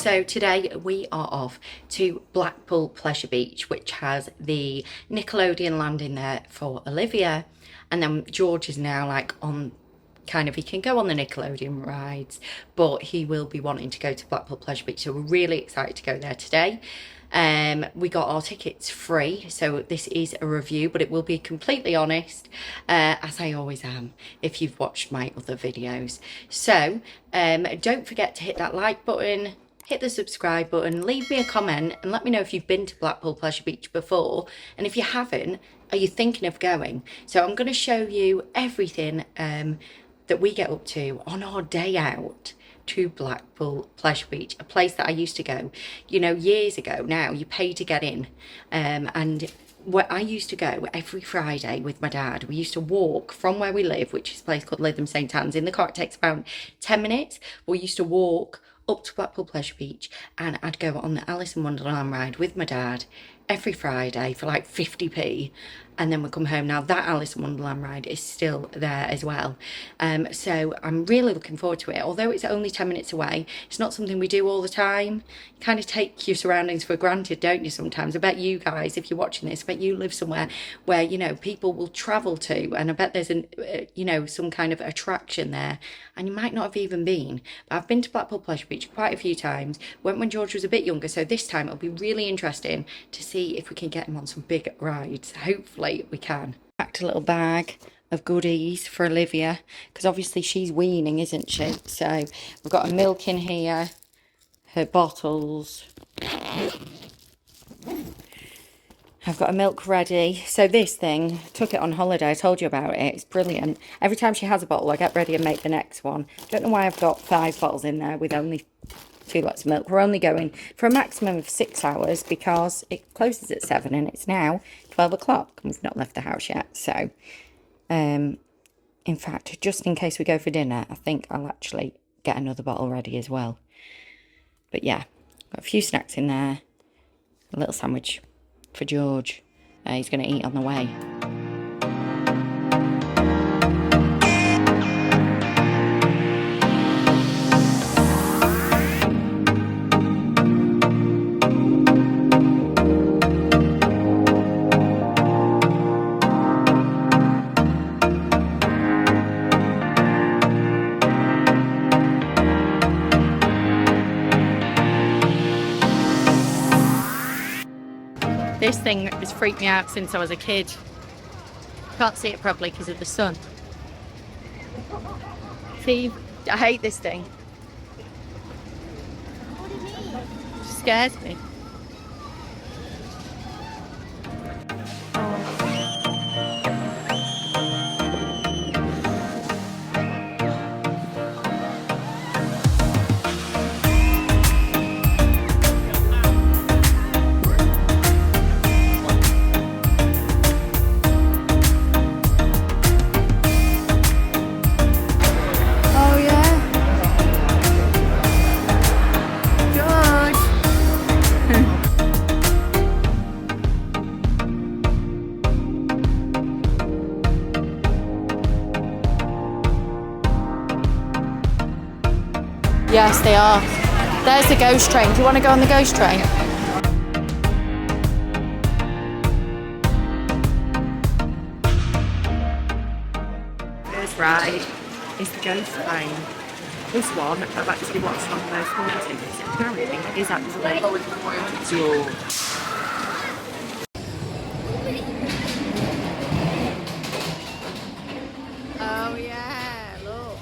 So today we are off to Blackpool Pleasure Beach, which has the Nickelodeon Land in there for Olivia, and then George is now like on kind of, he can go on the Nickelodeon rides, but he will be wanting to go to Blackpool Pleasure Beach, so we're really excited to go there today. We got our tickets free, so this is a review, but it will be completely honest, as I always am if you've watched my other videos. So don't forget to hit that like button, hit the subscribe button, leave me a comment and let me know if you've been to Blackpool Pleasure Beach before, and if you haven't, are you thinking of going? So I'm going to show you everything that we get up to on our day out to Blackpool Pleasure Beach, a place that I used to go, you know, years ago now. You pay to get in, and where I used to go every Friday with my dad. We used to walk from where we live, which is a place called Lytham St Annes. In the car it takes about 10 minutes, but we used to walk up to Blackpool Pleasure Beach, and I'd go on the Alice and Wonderland ride with my dad every Friday for like 50p, and then we come home. Now that Alice and Wonderland ride is still there as well, so I'm really looking forward to it. Although it's only 10 minutes away, it's not something we do all the time. You kind of take your surroundings for granted, don't you, sometimes? I bet you guys, if you're watching this, I bet you live somewhere where, you know, people will travel to, and I bet there's an you know, some kind of attraction there, and you might not have even been. But I've been to Blackpool Pleasure Beach quite a few times. Went when George was a bit younger, so this time it'll be really interesting to see if we can get him on some big rides. Hopefully we can. Packed a little bag of goodies for Olivia, because obviously she's weaning, isn't she? So we've got a milk in here, her bottles. I've got a milk ready. So this thing, took it on holiday, I told you about it. It's brilliant. Every time she has a bottle, I get ready and make the next one. Don't know why I've got 5 bottles in there with only 2 lots of milk. We're only going for a maximum of 6 hours because it closes at 7 and it's now 12 o'clock and we've not left the house yet. So, in fact, just in case we go for dinner, I think I'll actually get another bottle ready as well. But yeah, got a few snacks in there. A little sandwich for George. He's going to eat on the way. This thing has freaked me out since I was a kid. Can't see it properly because of the sun. See, I hate this thing. What do you mean? It scares me. Yes, they are. There's the ghost train. Do you want to go on the ghost train? First ride is the ghost train. This one, I've actually watched on those photos. Apparently, it is actually George. Oh yeah, look.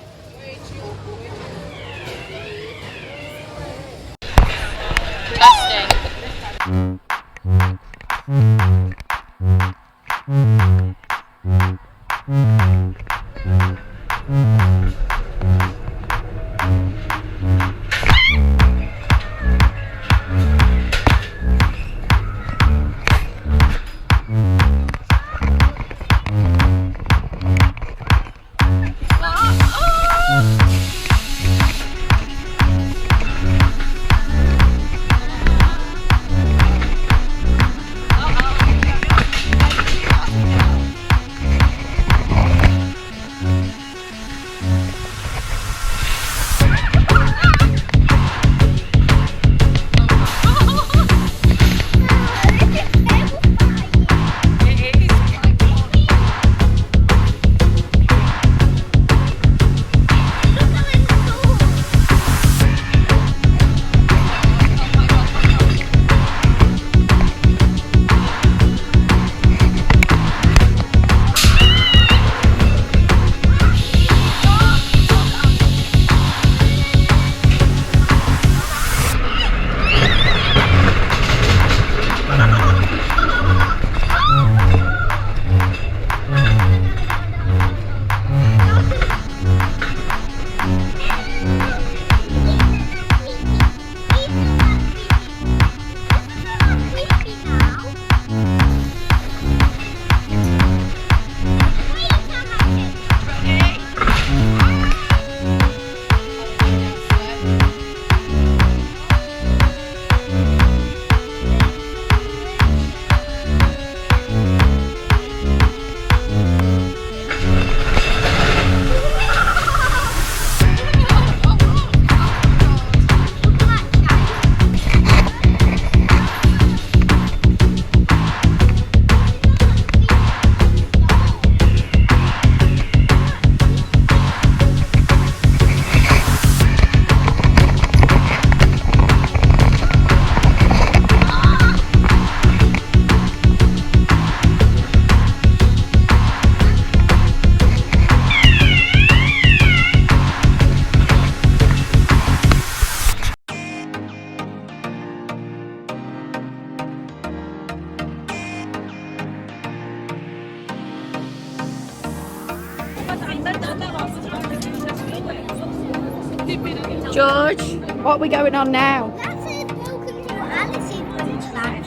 George, what are we going on now? That says welcome to Alice in Wonderland.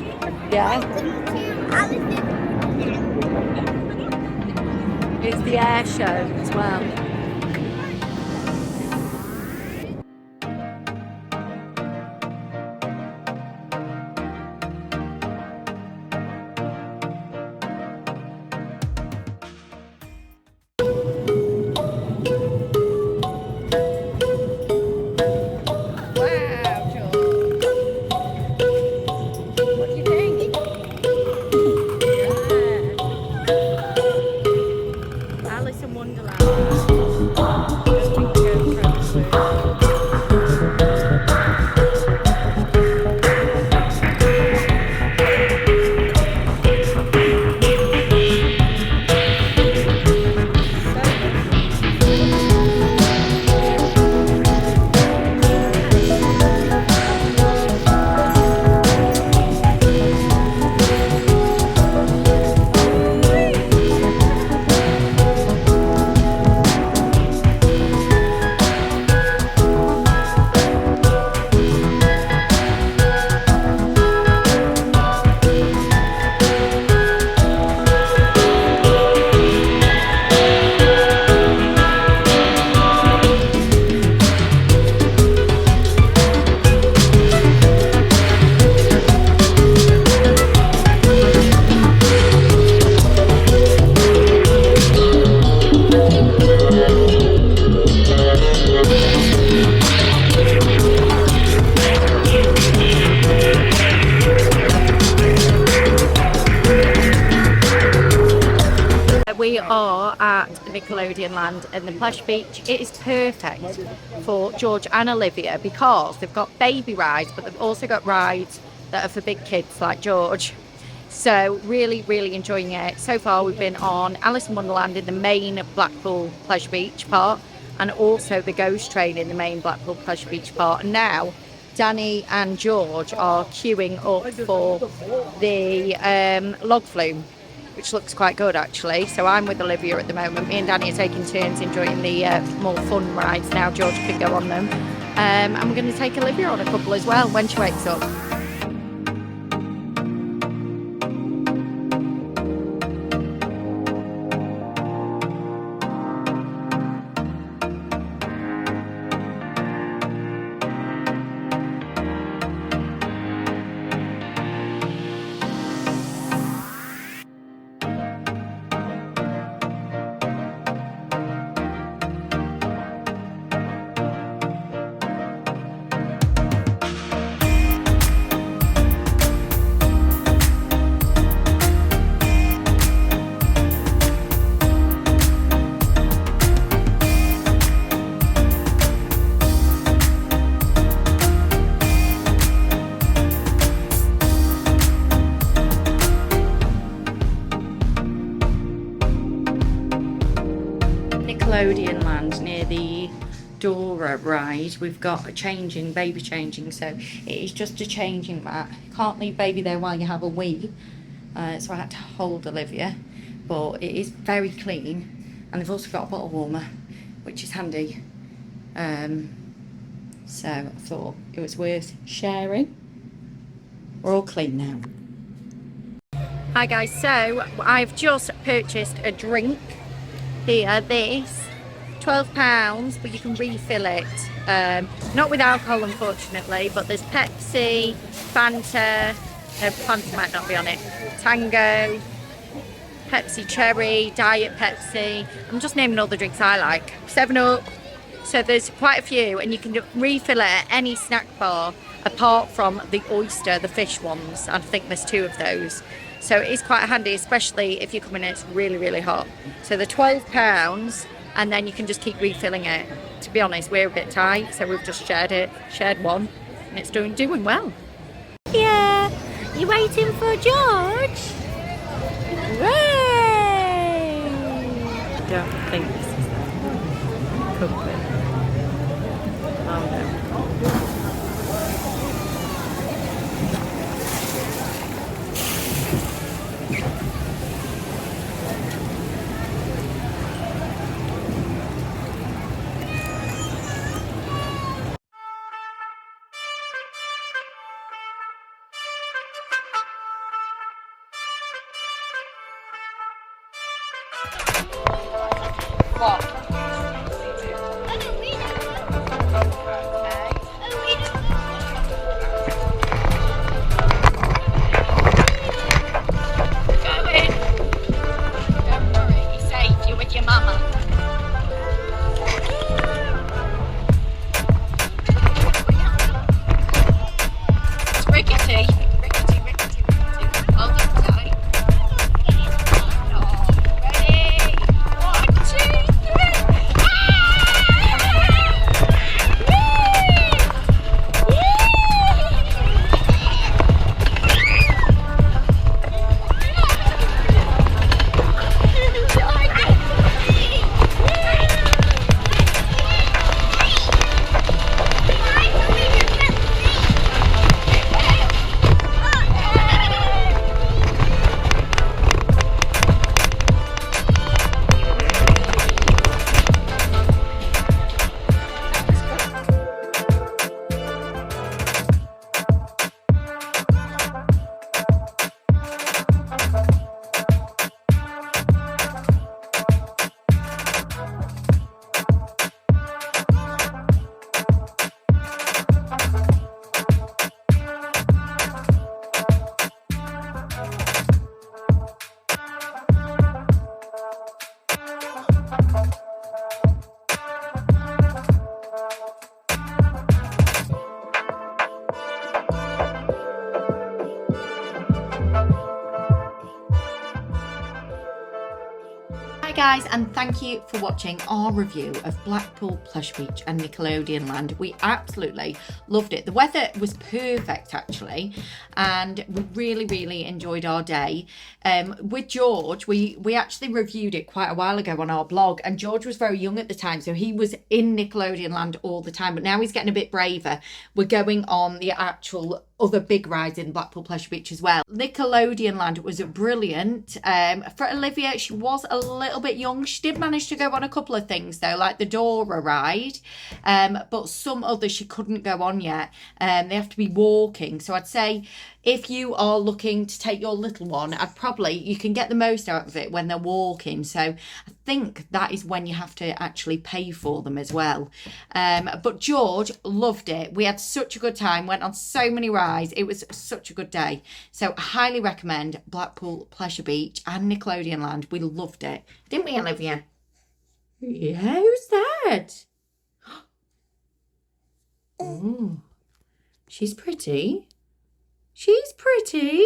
Yeah. Welcome to Alice in Wonderland. It's the air show as well. Alice and Wonderland. We are at Nickelodeon Land in the Plush Beach. It is perfect for George and Olivia because they've got baby rides, but they've also got rides that are for big kids like George. So really, really enjoying it. So far we've been on Alice and Wonderland in the main Blackpool Plush Beach part, and also the Ghost Train in the main Blackpool Plush Beach part. And now Danny and George are queuing up for the log flume, which looks quite good actually. So I'm with Olivia at the moment. Me and Danny are taking turns enjoying the more fun rides. Now George can go on them. And we're going to take Olivia on a couple as well when she wakes up. Nickelodeon Land near the Dora ride. We've got a changing, baby changing, so it is just a changing mat. Can't leave baby there while you have a wee, so I had to hold Olivia, but it is very clean, and they've also got a bottle warmer, which is handy. So I thought it was worth sharing. We're all clean now. Hi guys, so I've just purchased a drink here, this £12, but you can refill it, not with alcohol unfortunately, but there's Pepsi, Fanta, Fanta might not be on it, Tango, Pepsi Cherry, Diet Pepsi. I'm just naming all the drinks I like. 7-Up. So there's quite a few, and you can refill it at any snack bar apart from the oyster, the fish ones. I think there's 2 of those. So it is quite handy, especially if you come in and it's really, really hot. So the £12, and then you can just keep refilling it. To be honest, we're a bit tight, so we've just shared one, and it's doing well. Yeah, you waiting for George? Hooray! I don't think this is that. Could be. Oh no. What? I don't read it. Okay. Oh, read it. Go in. Don't worry, you're safe. You're with your mama. It's rickety. Rickety, rickety, rickety. Hold on tight. Oh, ready? 1, 2, 3. Hi guys, and thank you for watching our review of Blackpool Plush Beach and Nickelodeon Land. We absolutely loved it. The weather was perfect actually, and we really enjoyed our day. With George, we actually reviewed it quite a while ago on our blog, and George was very young at the time, so he was in Nickelodeon Land all the time, but now he's getting a bit braver. We're going on the actual other big rides in Blackpool Pleasure Beach as well. Nickelodeon Land was brilliant. For Olivia, she was a little bit young. She did manage to go on a couple of things though, like the Dora ride, but some others she couldn't go on yet. They have to be walking. So I'd say if you are looking to take your little one, you can get the most out of it when they're walking. So I think that is when you have to actually pay for them as well. But George loved it. We had such a good time, went on so many rides. It was such a good day. So I highly recommend Blackpool Pleasure Beach and Nickelodeon Land. We loved it. Didn't we, Olivia? Yeah, who's that? Oh, she's pretty. She's pretty.